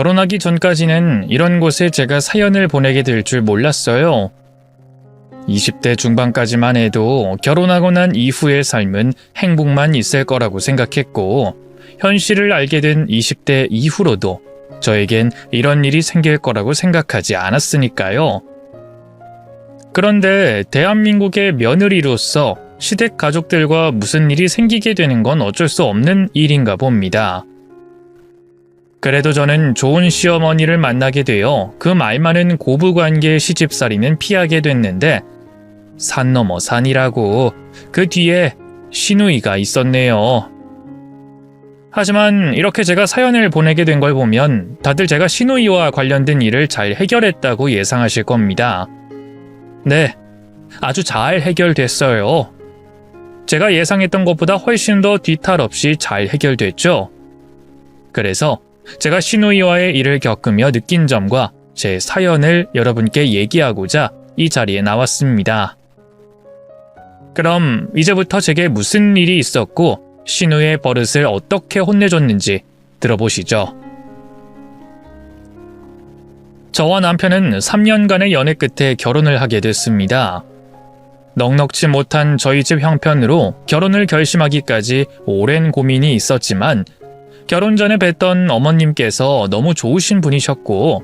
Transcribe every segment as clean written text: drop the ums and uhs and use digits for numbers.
결혼하기 전까지는 이런 곳에 제가 사연을 보내게 될 줄 몰랐어요. 20대 중반까지만 해도 결혼하고 난 이후의 삶은 행복만 있을 거라고 생각했고, 현실을 알게 된 20대 이후로도 저에겐 이런 일이 생길 거라고 생각하지 않았으니까요. 그런데 대한민국의 며느리로서 시댁 가족들과 무슨 일이 생기게 되는 건 어쩔 수 없는 일인가 봅니다. 그래도 저는 좋은 시어머니를 만나게 되어 그 말 많은 고부관계 시집살이는 피하게 됐는데, 산 넘어 산이라고 그 뒤에 시누이가 있었네요. 하지만 이렇게 제가 사연을 보내게 된 걸 보면 다들 제가 시누이와 관련된 일을 잘 해결했다고 예상하실 겁니다. 네, 아주 잘 해결됐어요. 제가 예상했던 것보다 훨씬 더 뒤탈 없이 잘 해결됐죠. 그래서 제가 시누이와의 일을 겪으며 느낀 점과 제 사연을 여러분께 얘기하고자 이 자리에 나왔습니다. 그럼 이제부터 제게 무슨 일이 있었고 시누이의 버릇을 어떻게 혼내줬는지 들어보시죠. 저와 남편은 3년간의 연애 끝에 결혼을 하게 됐습니다. 넉넉지 못한 저희 집 형편으로 결혼을 결심하기까지 오랜 고민이 있었지만, 결혼 전에 뵀던 어머님께서 너무 좋으신 분이셨고,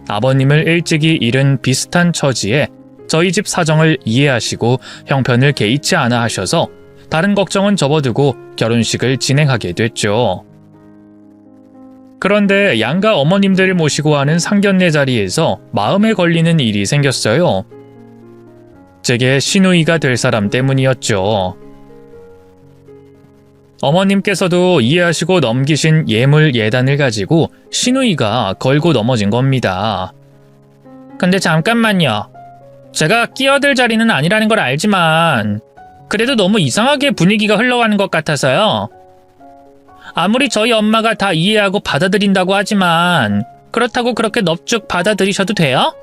아버님을 일찍이 잃은 비슷한 처지에 저희 집 사정을 이해하시고 형편을 개의치 않아 하셔서 다른 걱정은 접어두고 결혼식을 진행하게 됐죠. 그런데 양가 어머님들을 모시고 하는 상견례 자리에서 마음에 걸리는 일이 생겼어요. 제게 시누이가 될 사람 때문이었죠. 어머님께서도 이해하시고 넘기신 예물 예단을 가지고 시누이가 걸고 넘어진 겁니다. 근데 잠깐만요. 제가 끼어들 자리는 아니라는 걸 알지만 그래도 너무 이상하게 분위기가 흘러가는 것 같아서요. 아무리 저희 엄마가 다 이해하고 받아들인다고 하지만 그렇다고 그렇게 넙죽 받아들이셔도 돼요?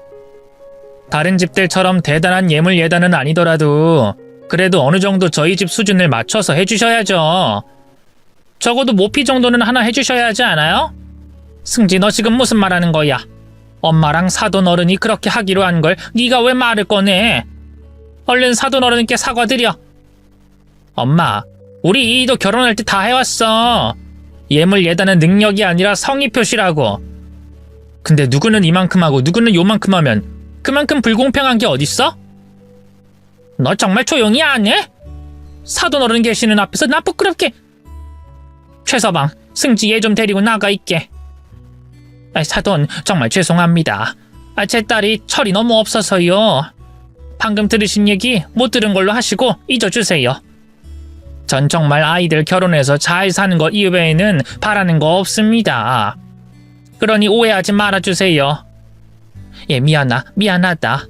다른 집들처럼 대단한 예물 예단은 아니더라도 그래도 어느 정도 저희 집 수준을 맞춰서 해주셔야죠. 적어도 모피 정도는 하나 해주셔야 하지 않아요? 승지, 너 지금 무슨 말하는 거야? 엄마랑 사돈 어른이 그렇게 하기로 한 걸 네가 왜 말을 꺼내? 얼른 사돈 어른께 사과드려. 엄마, 우리 이도 결혼할 때 다 해왔어. 예물 예단은 능력이 아니라 성의 표시라고. 근데 누구는 이만큼 하고 누구는 요만큼 하면 그만큼 불공평한 게 어딨어? 너 정말 조용히 안 해? 사돈 어른 계시는 앞에서 나 부끄럽게. 최서방, 승지 얘 좀 데리고 나가 있게. 사돈, 정말 죄송합니다. 제 딸이 철이 너무 없어서요. 방금 들으신 얘기 못 들은 걸로 하시고 잊어주세요. 전 정말 아이들 결혼해서 잘 사는 거 이외에는 바라는 거 없습니다. 그러니 오해하지 말아주세요. 예, 미안하다.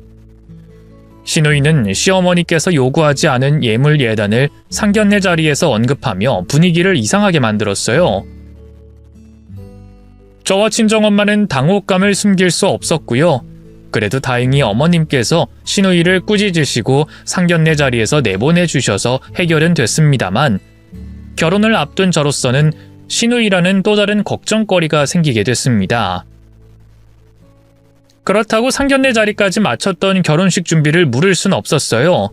시누이는 시어머니께서 요구하지 않은 예물 예단을 상견례 자리에서 언급하며 분위기를 이상하게 만들었어요. 저와 친정엄마는 당혹감을 숨길 수 없었고요. 그래도 다행히 어머님께서 시누이를 꾸짖으시고 상견례 자리에서 내보내주셔서 해결은 됐습니다만, 결혼을 앞둔 저로서는 시누이라는 또 다른 걱정거리가 생기게 됐습니다. 그렇다고 상견례 자리까지 마쳤던 결혼식 준비를 무를 순 없었어요.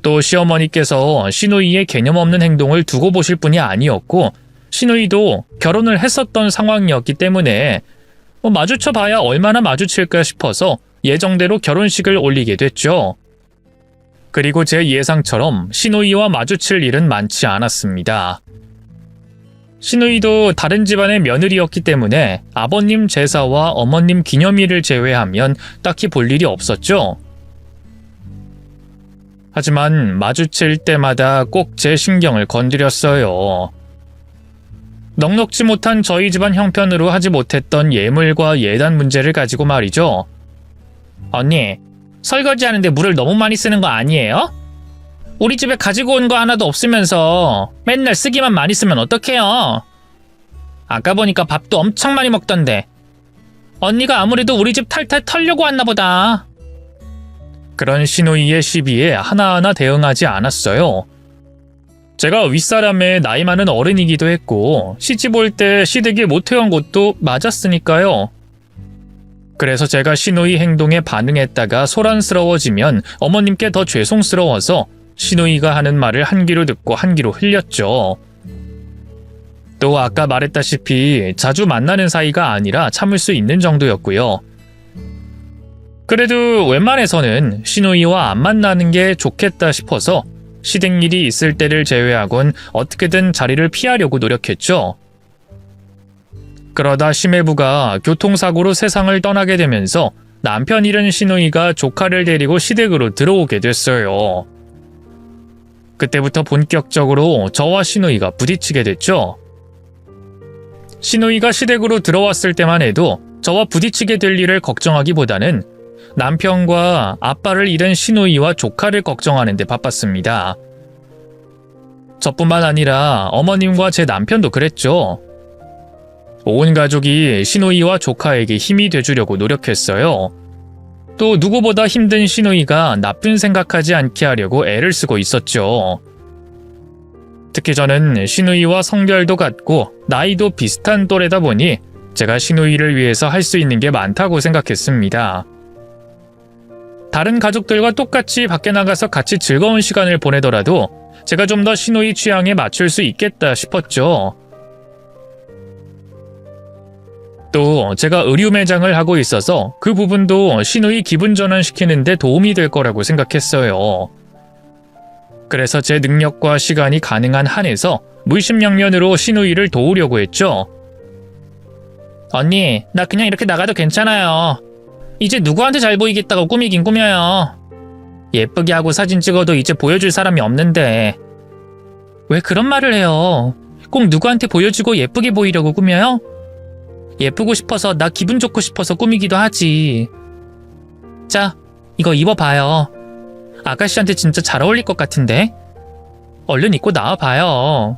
또 시어머니께서 시누이의 개념 없는 행동을 두고 보실 분이 아니었고, 시누이도 결혼을 했었던 상황이었기 때문에 마주쳐봐야 얼마나 마주칠까 싶어서 예정대로 결혼식을 올리게 됐죠. 그리고 제 예상처럼 시누이와 마주칠 일은 많지 않았습니다. 시누이도 다른 집안의 며느리였기 때문에 아버님 제사와 어머님 기념일을 제외하면 딱히 볼 일이 없었죠. 하지만 마주칠 때마다 꼭 제 신경을 건드렸어요. 넉넉지 못한 저희 집안 형편으로 하지 못했던 예물과 예단 문제를 가지고 말이죠. 언니, 설거지하는데 물을 너무 많이 쓰는 거 아니에요? 우리 집에 가지고 온 거 하나도 없으면서 맨날 쓰기만 많이 쓰면 어떡해요? 아까 보니까 밥도 엄청 많이 먹던데. 언니가 아무래도 우리 집 탈탈 털려고 왔나 보다. 그런 시누이의 시비에 하나하나 대응하지 않았어요. 제가 윗사람의 나이 많은 어른이기도 했고 시집 올 때 시댁이 모태한 것도 맞았으니까요. 그래서 제가 시누이 행동에 반응했다가 소란스러워지면 어머님께 더 죄송스러워서 시누이가 하는 말을 한 귀로 듣고 한 귀로 흘렸죠. 또 아까 말했다시피 자주 만나는 사이가 아니라 참을 수 있는 정도였고요. 그래도 웬만해서는 시누이와 안 만나는 게 좋겠다 싶어서 시댁 일이 있을 때를 제외하곤 어떻게든 자리를 피하려고 노력했죠. 그러다 시매부가 교통사고로 세상을 떠나게 되면서 남편 잃은 시누이가 조카를 데리고 시댁으로 들어오게 됐어요. 그때부터 본격적으로 저와 시누이가 부딪히게 됐죠. 시누이가 시댁으로 들어왔을 때만 해도 저와 부딪히게 될 일을 걱정하기보다는 남편과 아빠를 잃은 시누이와 조카를 걱정하는 데 바빴습니다. 저뿐만 아니라 어머님과 제 남편도 그랬죠. 온 가족이 시누이와 조카에게 힘이 돼주려고 노력했어요. 또 누구보다 힘든 시누이가 나쁜 생각하지 않게 하려고 애를 쓰고 있었죠. 특히 저는 시누이와 성별도 같고 나이도 비슷한 또래다 보니 제가 시누이를 위해서 할 수 있는 게 많다고 생각했습니다. 다른 가족들과 똑같이 밖에 나가서 같이 즐거운 시간을 보내더라도 제가 좀 더 시누이 취향에 맞출 수 있겠다 싶었죠. 또 제가 의류 매장을 하고 있어서 그 부분도 시누이 기분 전환시키는 데 도움이 될 거라고 생각했어요. 그래서 제 능력과 시간이 가능한 한에서 물심양면으로 시누이를 도우려고 했죠. 언니, 나 그냥 이렇게 나가도 괜찮아요. 이제 누구한테 잘 보이겠다고 꾸미긴 꾸며요. 예쁘게 하고 사진 찍어도 이제 보여줄 사람이 없는데. 왜 그런 말을 해요? 꼭 누구한테 보여주고 예쁘게 보이려고 꾸며요? 예쁘고 싶어서 나 기분 좋고 싶어서 꾸미기도 하지. 자, 이거 입어봐요. 아가씨한테 진짜 잘 어울릴 것 같은데? 얼른 입고 나와봐요.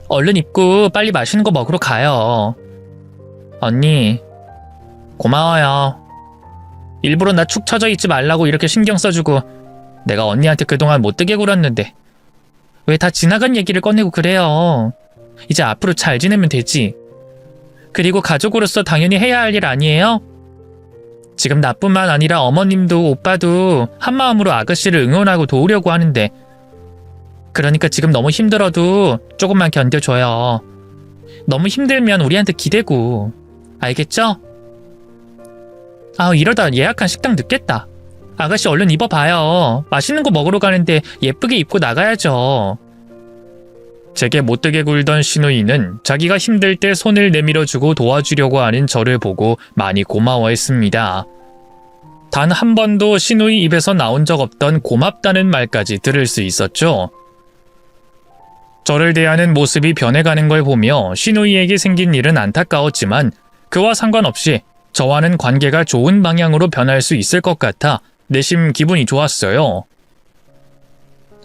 얼른 입고 빨리 맛있는 거 먹으러 가요. 언니, 고마워요. 일부러 나 축 처져 있지 말라고 이렇게 신경 써주고 내가 언니한테 그동안 못되게 굴었는데 왜 다 지나간 얘기를 꺼내고 그래요. 이제 앞으로 잘 지내면 되지. 그리고 가족으로서 당연히 해야 할 일 아니에요? 지금 나뿐만 아니라 어머님도 오빠도 한마음으로 아가씨를 응원하고 도우려고 하는데 그러니까 지금 너무 힘들어도 조금만 견뎌줘요. 너무 힘들면 우리한테 기대고. 알겠죠? 이러다 예약한 식당 늦겠다. 아가씨 얼른 입어봐요. 맛있는 거 먹으러 가는데 예쁘게 입고 나가야죠. 제게 못되게 굴던 시누이는 자기가 힘들 때 손을 내밀어주고 도와주려고 하는 저를 보고 많이 고마워했습니다. 단 한 번도 시누이 입에서 나온 적 없던 고맙다는 말까지 들을 수 있었죠. 저를 대하는 모습이 변해가는 걸 보며 시누이에게 생긴 일은 안타까웠지만 그와 상관없이 저와는 관계가 좋은 방향으로 변할 수 있을 것 같아 내심 기분이 좋았어요.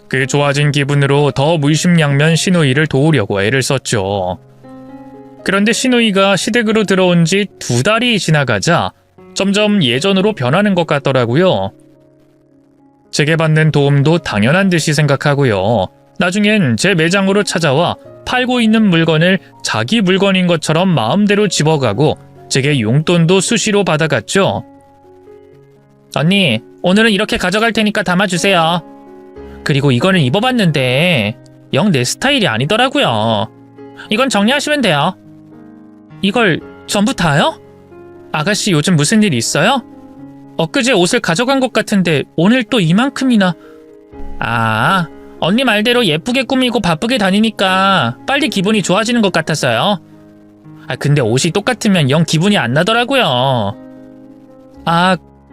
그 좋아진 기분으로 더 물심양면 시누이를 도우려고 애를 썼죠. 그런데 시누이가 시댁으로 들어온 지 2달이 지나가자 점점 예전으로 변하는 것 같더라고요. 제게 받는 도움도 당연한 듯이 생각하고요. 나중엔 제 매장으로 찾아와 팔고 있는 물건을 자기 물건인 것처럼 마음대로 집어가고 제게 용돈도 수시로 받아갔죠. 언니, 오늘은 이렇게 가져갈 테니까 담아주세요. 그리고 이거는 입어봤는데 영 내 스타일이 아니더라고요. 이건 정리하시면 돼요. 이걸 전부 다요? 아가씨 요즘 무슨 일 있어요? 엊그제 옷을 가져간 것 같은데 오늘 또 이만큼이나. 언니 말대로 예쁘게 꾸미고 바쁘게 다니니까 빨리 기분이 좋아지는 것 같았어요. 근데 옷이 똑같으면 영 기분이 안 나더라고요.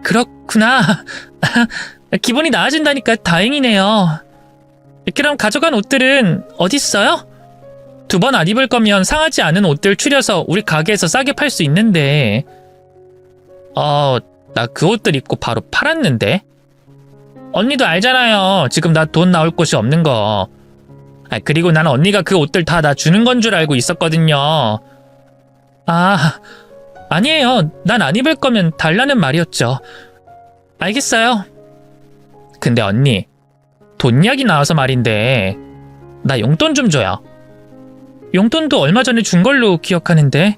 그렇구나. 기분이 나아진다니까 다행이네요. 그럼 가져간 옷들은 어디 있어요? 2번 안 입을 거면 상하지 않은 옷들 추려서 우리 가게에서 싸게 팔 수 있는데. 나 그 옷들 입고 바로 팔았는데. 언니도 알잖아요. 지금 나 돈 나올 곳이 없는 거. 그리고 난 언니가 그 옷들 다 나 주는 건 줄 알고 있었거든요. 아니에요. 난 안 입을 거면 달라는 말이었죠. 알겠어요. 근데 언니, 돈 이야기 나와서 말인데 나 용돈 좀 줘요. 용돈도 얼마 전에 준 걸로 기억하는데.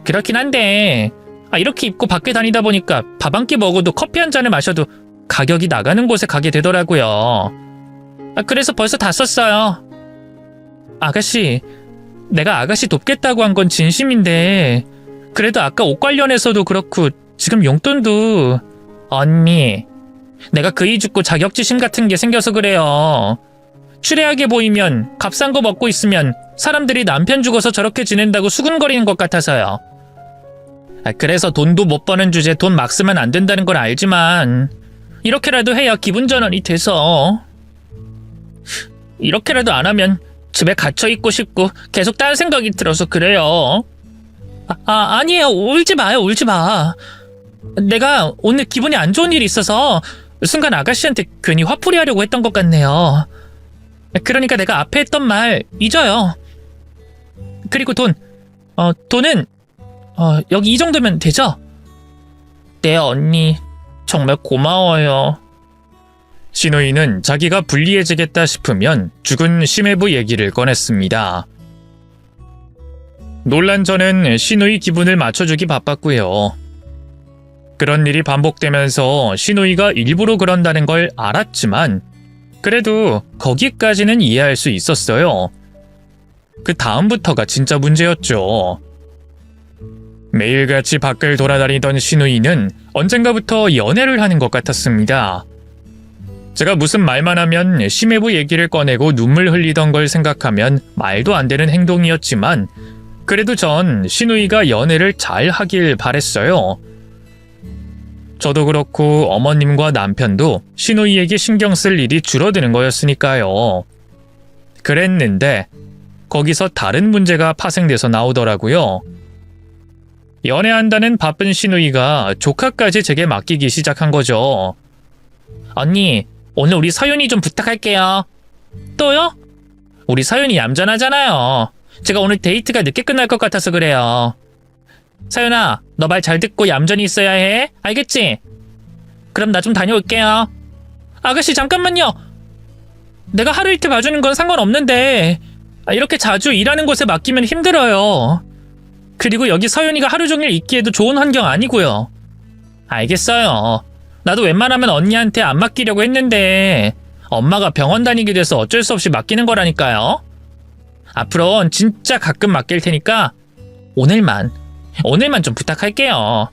그렇긴 한데 이렇게 입고 밖에 다니다 보니까 밥 한 끼 먹어도 커피 한 잔을 마셔도 가격이 나가는 곳에 가게 되더라고요. 그래서 벌써 다 썼어요. 아가씨, 내가 아가씨 돕겠다고 한 건 진심인데 그래도 아까 옷 관련해서도 그렇고 지금 용돈도... 언니, 내가 그이 죽고 자격지심 같은 게 생겨서 그래요. 추레하게 보이면 값싼 거 먹고 있으면 사람들이 남편 죽어서 저렇게 지낸다고 수군거리는 것 같아서요. 그래서 돈도 못 버는 주제에 돈 막 쓰면 안 된다는 걸 알지만 이렇게라도 해야 기분 전환이 돼서. 이렇게라도 안 하면 집에 갇혀 있고 싶고 계속 딴 생각이 들어서 그래요. 아니에요. 울지 마요. 울지 마. 내가 오늘 기분이 안 좋은 일이 있어서 순간 아가씨한테 괜히 화풀이 하려고 했던 것 같네요. 그러니까 내가 앞에 했던 말 잊어요. 그리고 돈은 여기 이 정도면 되죠? 네, 언니. 정말 고마워요. 신우이는 자기가 불리해지겠다 싶으면 죽은 심해부 얘기를 꺼냈습니다. 놀란 저는 신우이 기분을 맞춰주기 바빴고요. 그런 일이 반복되면서 신우이가 일부러 그런다는 걸 알았지만 그래도 거기까지는 이해할 수 있었어요. 그 다음부터가 진짜 문제였죠. 매일같이 밖을 돌아다니던 신우이는 언젠가부터 연애를 하는 것 같았습니다. 제가 무슨 말만 하면 심해부 얘기를 꺼내고 눈물 흘리던 걸 생각하면 말도 안 되는 행동이었지만 그래도 전 신우이가 연애를 잘 하길 바랬어요. 저도 그렇고 어머님과 남편도 신우이에게 신경 쓸 일이 줄어드는 거였으니까요. 그랬는데 거기서 다른 문제가 파생돼서 나오더라고요. 연애한다는 바쁜 신우이가 조카까지 제게 맡기기 시작한 거죠. 언니, 오늘 우리 서윤이 좀 부탁할게요. 또요? 우리 서윤이 얌전하잖아요. 제가 오늘 데이트가 늦게 끝날 것 같아서 그래요. 서윤아, 너 말 잘 듣고 얌전히 있어야 해. 알겠지? 그럼 나 좀 다녀올게요. 아가씨, 잠깐만요. 내가 하루 이틀 봐주는 건 상관없는데 이렇게 자주 일하는 곳에 맡기면 힘들어요. 그리고 여기 서윤이가 하루 종일 있기에도 좋은 환경 아니고요. 알겠어요. 나도 웬만하면 언니한테 안 맡기려고 했는데 엄마가 병원 다니게 돼서 어쩔 수 없이 맡기는 거라니까요. 앞으로는 진짜 가끔 맡길 테니까 오늘만 좀 부탁할게요.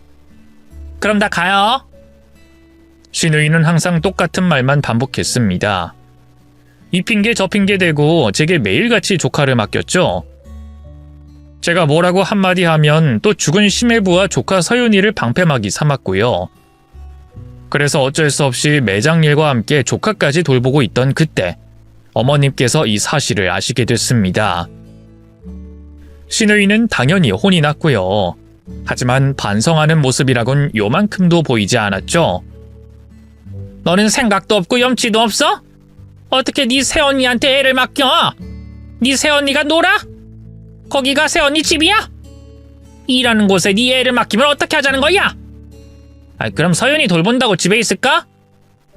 그럼 나 가요. 신우이는 항상 똑같은 말만 반복했습니다. 이 핑계 저 핑계 대고 제게 매일같이 조카를 맡겼죠. 제가 뭐라고 한마디 하면 또 죽은 심해부와 조카 서윤이를 방패막이 삼았고요. 그래서 어쩔 수 없이 매장 일과 함께 조카까지 돌보고 있던 그때 어머님께서 이 사실을 아시게 됐습니다. 신우이는 당연히 혼이 났고요. 하지만 반성하는 모습이라곤 요만큼도 보이지 않았죠. 너는 생각도 없고 염치도 없어? 어떻게 네 새언니한테 애를 맡겨? 네 새언니가 놀아? 거기가 새언니 집이야? 일하는 곳에 네 애를 맡기면 어떻게 하자는 거야? 그럼 서윤이 돌본다고 집에 있을까?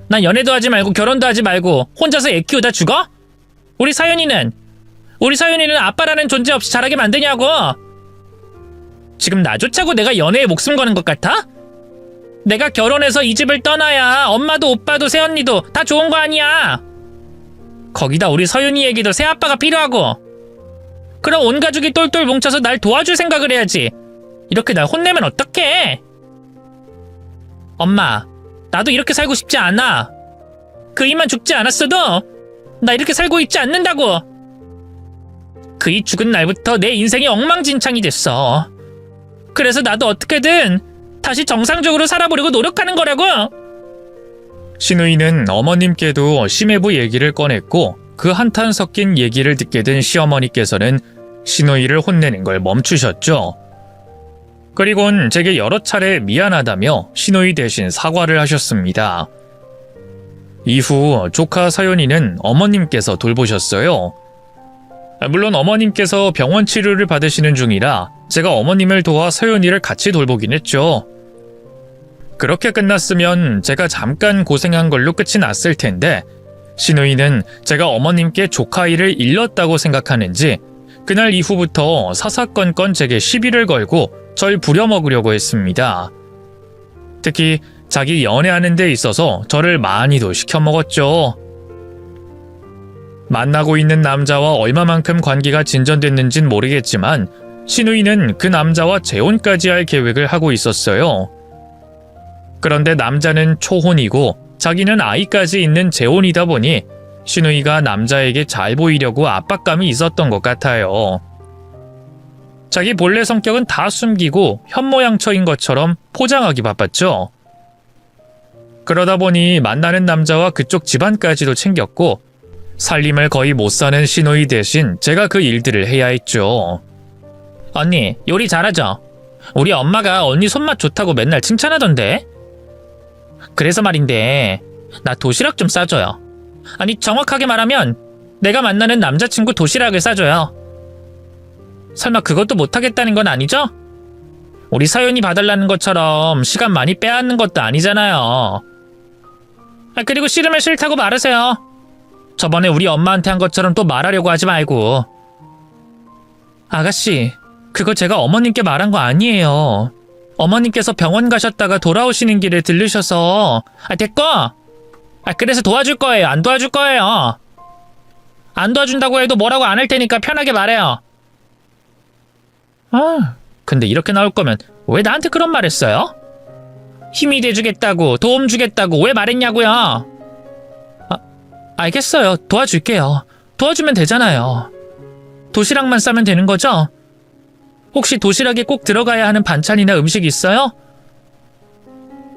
난 연애도 하지 말고 결혼도 하지 말고 혼자서 애 키우다 죽어? 우리 서윤이는 아빠라는 존재 없이 자라게 만드냐고. 지금 나조차고 내가 연애에 목숨 거는 것 같아? 내가 결혼해서 이 집을 떠나야 엄마도 오빠도 새언니도 다 좋은 거 아니야. 거기다 우리 서윤이 얘기도 새아빠가 필요하고. 그럼 온 가족이 똘똘 뭉쳐서 날 도와줄 생각을 해야지. 이렇게 날 혼내면 어떡해? 엄마, 나도 이렇게 살고 싶지 않아. 그이만 죽지 않았어도 나 이렇게 살고 있지 않는다고. 그이 죽은 날부터 내 인생이 엉망진창이 됐어. 그래서 나도 어떻게든 다시 정상적으로 살아보려고 노력하는 거라고. 신우이는 어머님께도 심해부 얘기를 꺼냈고 그 한탄 섞인 얘기를 듣게 된 시어머니께서는 신우이를 혼내는 걸 멈추셨죠. 그리곤 제게 여러 차례 미안하다며 신우이 대신 사과를 하셨습니다. 이후 조카 서윤이는 어머님께서 돌보셨어요. 물론 어머님께서 병원 치료를 받으시는 중이라 제가 어머님을 도와 서윤이를 같이 돌보긴 했죠. 그렇게 끝났으면 제가 잠깐 고생한 걸로 끝이 났을 텐데 신우이는 제가 어머님께 조카이를 잃었다고 생각하는지 그날 이후부터 사사건건 제게 시비를 걸고 절 부려먹으려고 했습니다. 특히 자기 연애하는 데 있어서 저를 많이도 시켜먹었죠. 만나고 있는 남자와 얼마만큼 관계가 진전됐는진 모르겠지만 신우이는 그 남자와 재혼까지 할 계획을 하고 있었어요. 그런데 남자는 초혼이고 자기는 아이까지 있는 재혼이다 보니 신우이가 남자에게 잘 보이려고 압박감이 있었던 것 같아요. 자기 본래 성격은 다 숨기고 현모양처인 것처럼 포장하기 바빴죠. 그러다 보니 만나는 남자와 그쪽 집안까지도 챙겼고 살림을 거의 못 사는 신우이 대신 제가 그 일들을 해야 했죠. 언니, 요리 잘하죠? 우리 엄마가 언니 손맛 좋다고 맨날 칭찬하던데? 그래서 말인데 나 도시락 좀 싸줘요. 아니, 정확하게 말하면 내가 만나는 남자친구 도시락을 싸줘요. 설마 그것도 못하겠다는 건 아니죠? 우리 서연이 봐달라는 것처럼 시간 많이 빼앗는 것도 아니잖아요. 그리고 싫으면 싫다고 말하세요. 저번에 우리 엄마한테 한 것처럼 또 말하려고 하지 말고. 아가씨, 그거 제가 어머님께 말한 거 아니에요. 어머님께서 병원 가셨다가 돌아오시는 길에 들르셔서. 됐고! 그래서 도와줄 거예요, 안 도와줄 거예요? 안 도와준다고 해도 뭐라고 안 할 테니까 편하게 말해요. 근데 이렇게 나올 거면 왜 나한테 그런 말 했어요? 힘이 돼주겠다고, 도움 주겠다고 왜 말했냐고요? 알겠어요. 도와줄게요. 도와주면 되잖아요. 도시락만 싸면 되는 거죠? 혹시 도시락에 꼭 들어가야 하는 반찬이나 음식 있어요?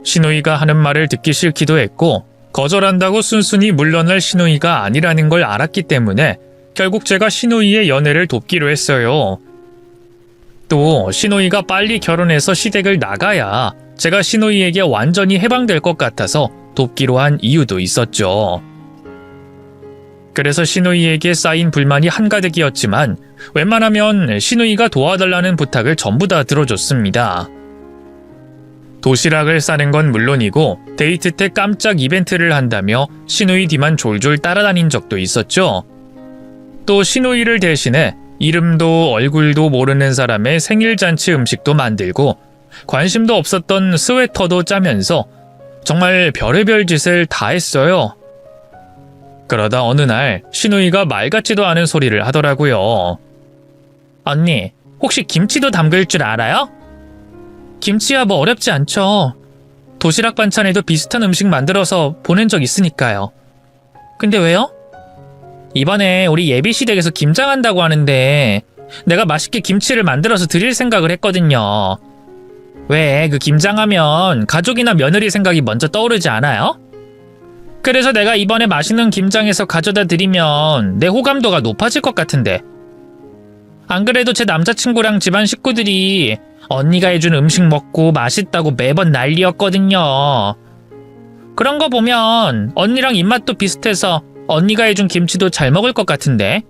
신우이가 하는 말을 듣기 싫기도 했고 거절한다고 순순히 물러날 신우이가 아니라는 걸 알았기 때문에 결국 제가 신우이의 연애를 돕기로 했어요. 또 신우이가 빨리 결혼해서 시댁을 나가야 제가 신우이에게 완전히 해방될 것 같아서 돕기로 한 이유도 있었죠. 그래서 신우이에게 쌓인 불만이 한가득이었지만 웬만하면 신우이가 도와달라는 부탁을 전부 다 들어줬습니다. 도시락을 싸는 건 물론이고 데이트 때 깜짝 이벤트를 한다며 신우이 뒤만 졸졸 따라다닌 적도 있었죠. 또 신우이를 대신해 이름도 얼굴도 모르는 사람의 생일잔치 음식도 만들고 관심도 없었던 스웨터도 짜면서 정말 별의별 짓을 다 했어요. 그러다 어느 날 신우이가 말 같지도 않은 소리를 하더라고요. 언니, 혹시 김치도 담글 줄 알아요? 김치야 뭐 어렵지 않죠. 도시락 반찬에도 비슷한 음식 만들어서 보낸 적 있으니까요. 근데 왜요? 이번에 우리 예비시댁에서 김장한다고 하는데 내가 맛있게 김치를 만들어서 드릴 생각을 했거든요. 왜 그 김장하면 가족이나 며느리 생각이 먼저 떠오르지 않아요? 그래서 내가 이번에 맛있는 김장해서 가져다 드리면 내 호감도가 높아질 것 같은데. 안 그래도 제 남자친구랑 집안 식구들이 언니가 해준 음식 먹고 맛있다고 매번 난리였거든요. 그런 거 보면 언니랑 입맛도 비슷해서 언니가 해준 김치도 잘 먹을 것 같은데.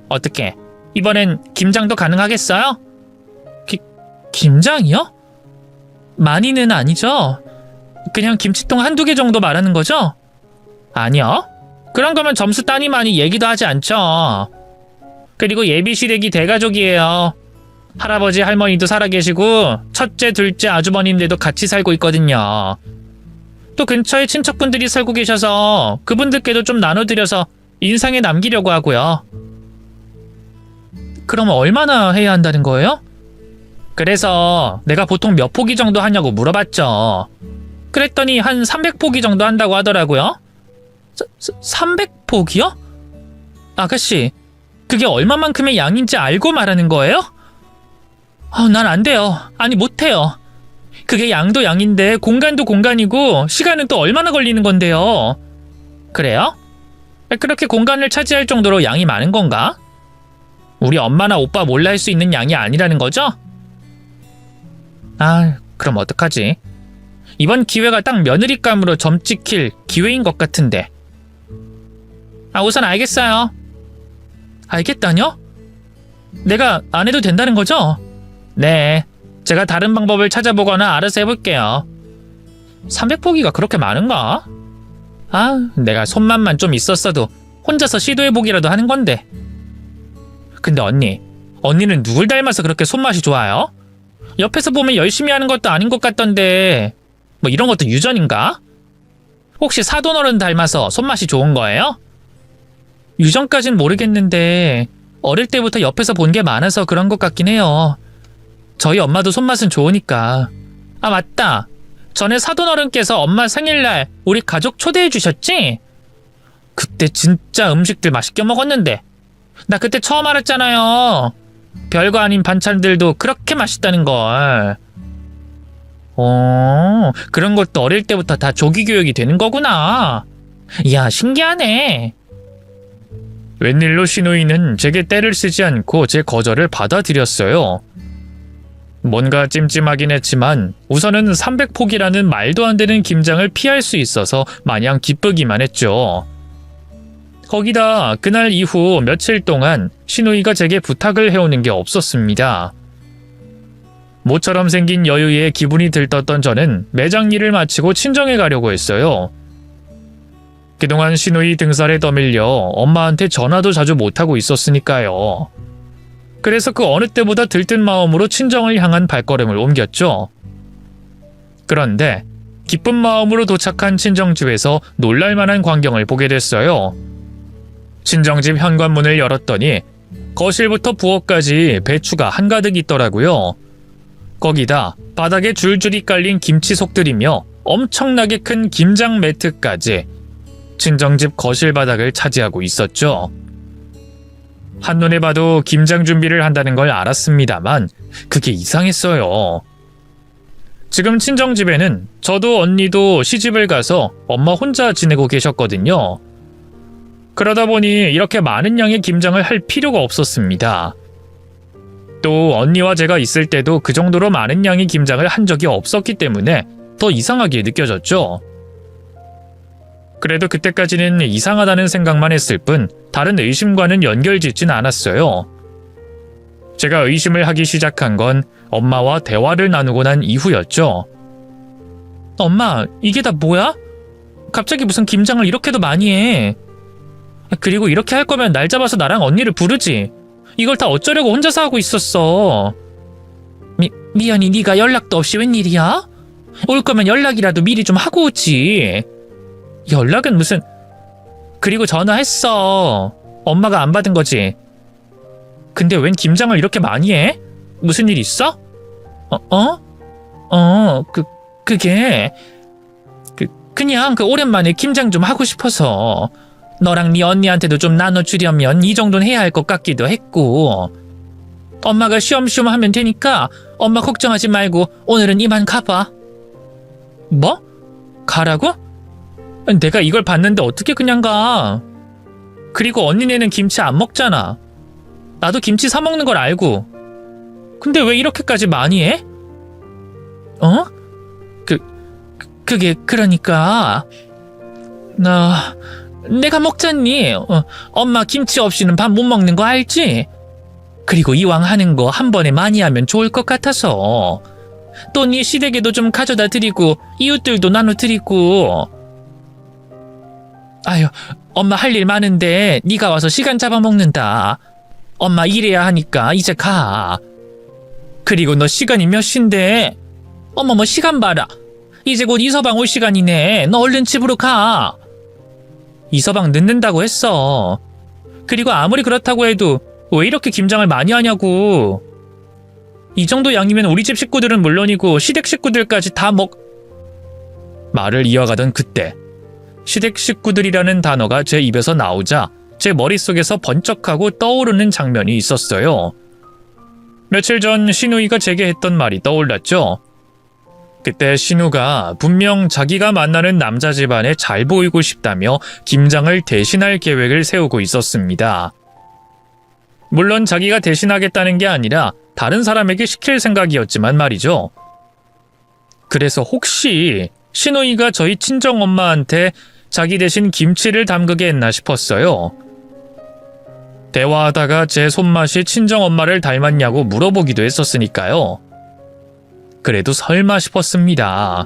어떻게? 이번엔 김장도 가능하겠어요? 김장이요? 많이는 아니죠? 그냥 김치통 한두 개 정도 말하는 거죠? 아니요. 그런 거면 점수 따니마니 얘기도 하지 않죠. 그리고 예비시댁이 대가족이에요. 할아버지 할머니도 살아계시고 첫째 둘째 아주버님들도 같이 살고 있거든요. 또 근처에 친척분들이 살고 계셔서 그분들께도 좀 나눠드려서 인상에 남기려고 하고요. 그럼 얼마나 해야 한다는 거예요? 그래서 내가 보통 몇 포기 정도 하냐고 물어봤죠. 그랬더니 한 300포기 정도 한다고 하더라고요. 300포기요? 아가씨, 그게 얼마만큼의 양인지 알고 말하는 거예요? 난 안 돼요. 아니 못해요. 그게 양도 양인데 공간도 공간이고 시간은 또 얼마나 걸리는 건데요. 그래요? 그렇게 공간을 차지할 정도로 양이 많은 건가? 우리 엄마나 오빠 몰라 할 수 있는 양이 아니라는 거죠? 그럼 어떡하지? 이번 기회가 딱 며느리감으로 점 찍힐 기회인 것 같은데. 우선 알겠어요. 알겠다뇨? 내가 안 해도 된다는 거죠? 네, 제가 다른 방법을 찾아보거나 알아서 해볼게요. 300포기가 그렇게 많은가? 아, 내가 손맛만 좀 있었어도 혼자서 시도해보기라도 하는 건데. 근데 언니는 누굴 닮아서 그렇게 손맛이 좋아요? 옆에서 보면 열심히 하는 것도 아닌 것 같던데 뭐 이런 것도 유전인가? 혹시 사돈어른 닮아서 손맛이 좋은 거예요? 유전까진 모르겠는데 어릴 때부터 옆에서 본 게 많아서 그런 것 같긴 해요. 저희 엄마도 손맛은 좋으니까. 아, 맞다. 전에 사돈어른께서 엄마 생일날 우리 가족 초대해 주셨지? 그때 진짜 음식들 맛있게 먹었는데 나 그때 처음 알았잖아요. 별거 아닌 반찬들도 그렇게 맛있다는 걸. 그런 것도 어릴 때부터 다 조기 교육이 되는 거구나. 이야, 신기하네. 웬일로 시누이는 제게 떼를 쓰지 않고 제 거절을 받아들였어요. 뭔가 찜찜하긴 했지만 우선은 300포기라는 말도 안 되는 김장을 피할 수 있어서 마냥 기쁘기만 했죠. 거기다 그날 이후 며칠 동안 시누이가 제게 부탁을 해오는 게 없었습니다. 모처럼 생긴 여유에 기분이 들떴던 저는 매장 일을 마치고 친정에 가려고 했어요. 그동안 시누이 등살에 떠밀려 엄마한테 전화도 자주 못하고 있었으니까요. 그래서 그 어느 때보다 들뜬 마음으로 친정을 향한 발걸음을 옮겼죠. 그런데 기쁜 마음으로 도착한 친정집에서 놀랄만한 광경을 보게 됐어요. 친정집 현관문을 열었더니 거실부터 부엌까지 배추가 한가득 있더라고요. 거기다 바닥에 줄줄이 깔린 김치 속들이며 엄청나게 큰 김장 매트까지 친정집 거실 바닥을 차지하고 있었죠. 한눈에 봐도 김장 준비를 한다는 걸 알았습니다만 그게 이상했어요. 지금 친정집에는 저도 언니도 시집을 가서 엄마 혼자 지내고 계셨거든요. 그러다 보니 이렇게 많은 양의 김장을 할 필요가 없었습니다. 또 언니와 제가 있을 때도 그 정도로 많은 양의 김장을 한 적이 없었기 때문에 더 이상하게 느껴졌죠. 그래도 그때까지는 이상하다는 생각만 했을 뿐 다른 의심과는 연결짓진 않았어요. 제가 의심을 하기 시작한 건 엄마와 대화를 나누고 난 이후였죠. 엄마, 이게 다 뭐야? 갑자기 무슨 김장을 이렇게도 많이 해? 그리고 이렇게 할 거면 날 잡아서 나랑 언니를 부르지. 이걸 다 어쩌려고 혼자서 하고 있었어. 미연이 네가 연락도 없이 웬일이야? 올 거면 연락이라도 미리 좀 하고 오지. 연락은 무슨... 그리고 전화했어. 엄마가 안 받은 거지. 근데 웬 김장을 이렇게 많이 해? 무슨 일 있어? 그게... 그냥 오랜만에 김장 좀 하고 싶어서... 너랑 네 언니한테도 좀 나눠주려면 이 정도는 해야 할 것 같기도 했고. 엄마가 쉬엄쉬엄 하면 되니까 엄마 걱정하지 말고 오늘은 이만 가봐. 뭐? 가라고? 내가 이걸 봤는데 어떻게 그냥 가? 그리고 언니네는 김치 안 먹잖아. 나도 김치 사 먹는 걸 알고. 근데 왜 이렇게까지 많이 해? 그게 그러니까... 내가 먹잖니. 엄마 김치 없이는 밥 못 먹는 거 알지? 그리고 이왕 하는 거 한 번에 많이 하면 좋을 것 같아서. 또 네 시댁에도 좀 가져다 드리고 이웃들도 나눠드리고. 아유, 엄마 할 일 많은데 네가 와서 시간 잡아먹는다. 엄마 일해야 하니까 이제 가. 그리고 너 시간이 몇 시인데? 어머머, 시간 봐라. 이제 곧 이서방 올 시간이네. 너 얼른 집으로 가. 이서방 늦는다고 했어. 그리고 아무리 그렇다고 해도 왜 이렇게 김장을 많이 하냐고. 이 정도 양이면 우리 집 식구들은 물론이고 시댁 식구들까지 다 말을 이어가던 그때 시댁 식구들이라는 단어가 제 입에서 나오자 제 머릿속에서 번쩍하고 떠오르는 장면이 있었어요. 며칠 전 신우이가 제게 했던 말이 떠올랐죠. 그때 신우가 분명 자기가 만나는 남자 집안에 잘 보이고 싶다며 김장을 대신할 계획을 세우고 있었습니다. 물론 자기가 대신하겠다는 게 아니라 다른 사람에게 시킬 생각이었지만 말이죠. 그래서 혹시 신우이가 저희 친정엄마한테 자기 대신 김치를 담그게 했나 싶었어요. 대화하다가 제 손맛이 친정엄마를 닮았냐고 물어보기도 했었으니까요. 그래도 설마 싶었습니다.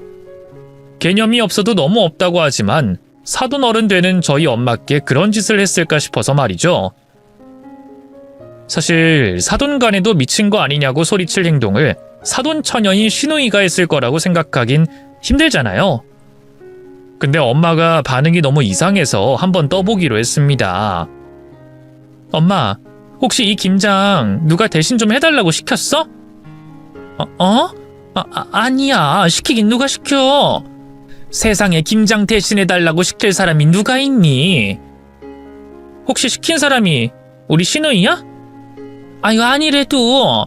개념이 없어도 너무 없다고 하지만 사돈 어른 되는 저희 엄마께 그런 짓을 했을까 싶어서 말이죠. 사실 사돈 간에도 미친 거 아니냐고 소리칠 행동을 사돈 처녀인 시누이가 했을 거라고 생각하긴 힘들잖아요. 근데 엄마가 반응이 너무 이상해서 한번 떠보기로 했습니다. 엄마, 혹시 이 김장 누가 대신 좀 해달라고 시켰어? 아니야. 시키긴 누가 시켜. 세상에 김장 대신해달라고 시킬 사람이 누가 있니? 혹시 시킨 사람이 우리 시누이야? 아유, 아니래도.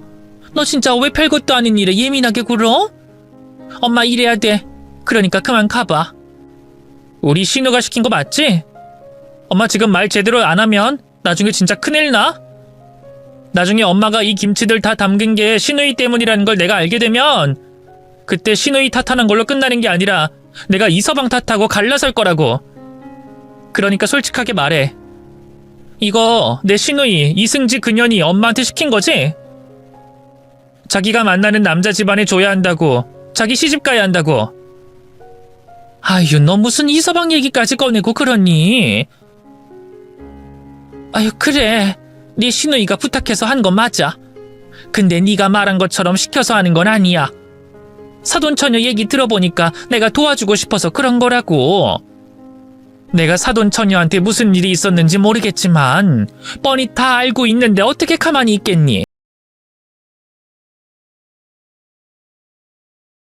너 진짜 왜 별것도 아닌 일에 예민하게 굴어? 엄마 이래야 돼. 그러니까 그만 가봐. 우리 신우가 시킨 거 맞지? 엄마 지금 말 제대로 안 하면 나중에 진짜 큰일 나? 나중에 엄마가 이 김치들 다 담근 게 시누이 때문이라는 걸 내가 알게 되면 그때 시누이 탓하는 걸로 끝나는 게 아니라 내가 이서방 탓하고 갈라설 거라고. 그러니까 솔직하게 말해. 이거 내 시누이 이승지 그년이 엄마한테 시킨 거지? 자기가 만나는 남자 집안에 줘야 한다고, 자기 시집 가야 한다고. 아유, 너 무슨 이서방 얘기까지 꺼내고 그러니? 아유, 그래. 네 시누이가 부탁해서 한 건 맞아. 근데 네가 말한 것처럼 시켜서 하는 건 아니야. 사돈처녀 얘기 들어보니까 내가 도와주고 싶어서 그런 거라고. 내가 사돈처녀한테 무슨 일이 있었는지 모르겠지만 뻔히 다 알고 있는데 어떻게 가만히 있겠니?